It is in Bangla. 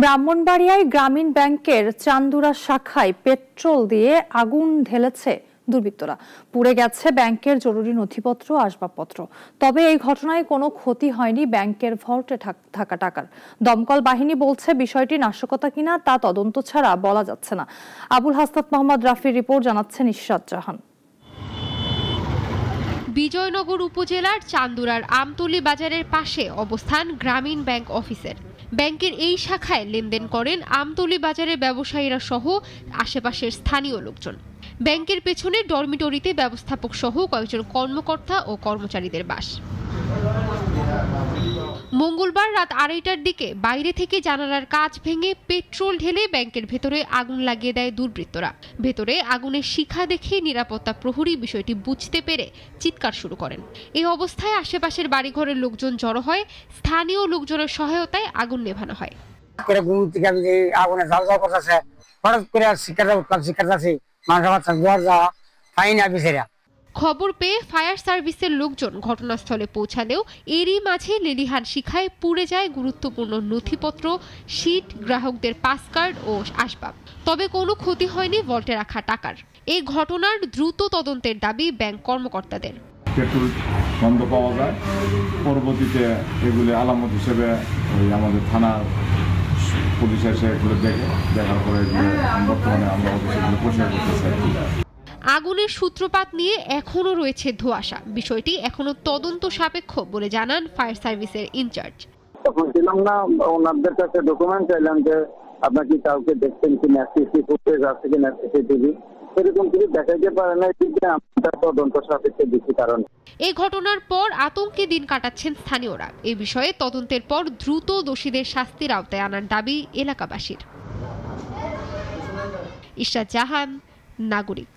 ব্রাহ্মণবাড়িয়ায় গ্রামীণ ব্যাংকের চান্দুরা শাখায় পেট্রোল দিয়ে আগুন ঢেলেছে দুর্বৃত্তরা। পুড়ে গেছে ব্যাংকের জরুরি নথিপত্র, আসবাবপত্র। তবে এই ঘটনায় কোনো ক্ষতি হয়নি ব্যাংকের ভল্টে থাকা টাকার। দমকল বাহিনী বলছে বিষয়টি নাশকতা কিনা তা তদন্ত ছাড়া বলা যাচ্ছে না। আবুল হাসনাত মোহাম্মদ রাফির রিপোর্ট, জানাচ্ছেন ইশরাত জাহান। বিজয়নগর উপজেলার চান্দুরার আমতলী বাজারের পাশে অবস্থান গ্রামীণ ব্যাংক অফিসের। ব্যাংকের এই শাখায় লেনদেন করেন আমতলী বাজারের ব্যবসায়ীরা সহ আশেপাশের স্থানীয় লোকজন। ব্যাংকের পেছনে ডরমিটরিতে ব্যবস্থাপক সহ কয়েকজন কর্মকর্তা ও কর্মচারীদের বাস। মঙ্গলবার রাত 2:30টার দিকে বাইরে থেকে জানালার কাঁচ ভেঙে পেট্রোল ঢেলে ব্যাংকের ভেতরে আগুন লাগিয়ে দেয় দুর্বৃত্তরা। ভেতরে আগুনের শিখা দেখে নিরাপত্তা প্রহরী বিষয়টি বুঝতে পেরে চিৎকার শুরু করেন। এই অবস্থায় আশেপাশের বাড়িঘরের লোকজন জড়ো হয়। স্থানীয় লোকজনের সহায়তায় আগুন নেভানো হয়। খবর পেয়ে ফায়ার সার্ভিসের লোকজন ঘটনাস্থলে পৌঁছালেও এরই মাঝে লেলিহান শিখায় পুড়ে যায় গুরুত্বপূর্ণ নথিপত্র, শীট, গ্রাহকদের পাস কার্ড ও আসবাব। তবে কোনো ক্ষতি হয়নি ভল্টে রাখা টাকার। এই ঘটনার দ্রুত তদন্তের দাবি ব্যাংক কর্মকর্তাদের। পেট্রোল বন্ধ পাওয়া যায়, পরবর্তীতে এগুলি আলামত হিসেবে আমাদের থানার পুলিশ এসে এগুলো দেখার পরে বর্তমানে আমরা অফিসে পরিষ্কার করতে চাই। আগুনের সূত্রপাত নিয়ে এখনো রয়েছে ধোঁয়াশা। বিষয়টি এখনো তদন্ত সাপেক্ষ বলে জানান ফায়ার সার্ভিসের ইনচার্জ। তখন ছিলাম না, ওনাদের কাছে ডকুমেন্ট চাইলাম যে আপনার কি কাউকে দেখছেন কিনা, সিসি ফুটেজ আছে কিনা, সিসিটিভি এরকম কিছু দেখাইতে পারে না, আমরা তদন্ত সাপেক্ষে দিচ্ছি। কারণ এই ঘটনার পর আতঙ্কে দিন কাটাচ্ছেন স্থানীয়রা। এই বিষয়ে তদন্তের পর দ্রুত দোষীদের শাস্তির আওতায় আনার দাবি এলাকাবাসীর। ইশরাত জাহান, নাগরিক।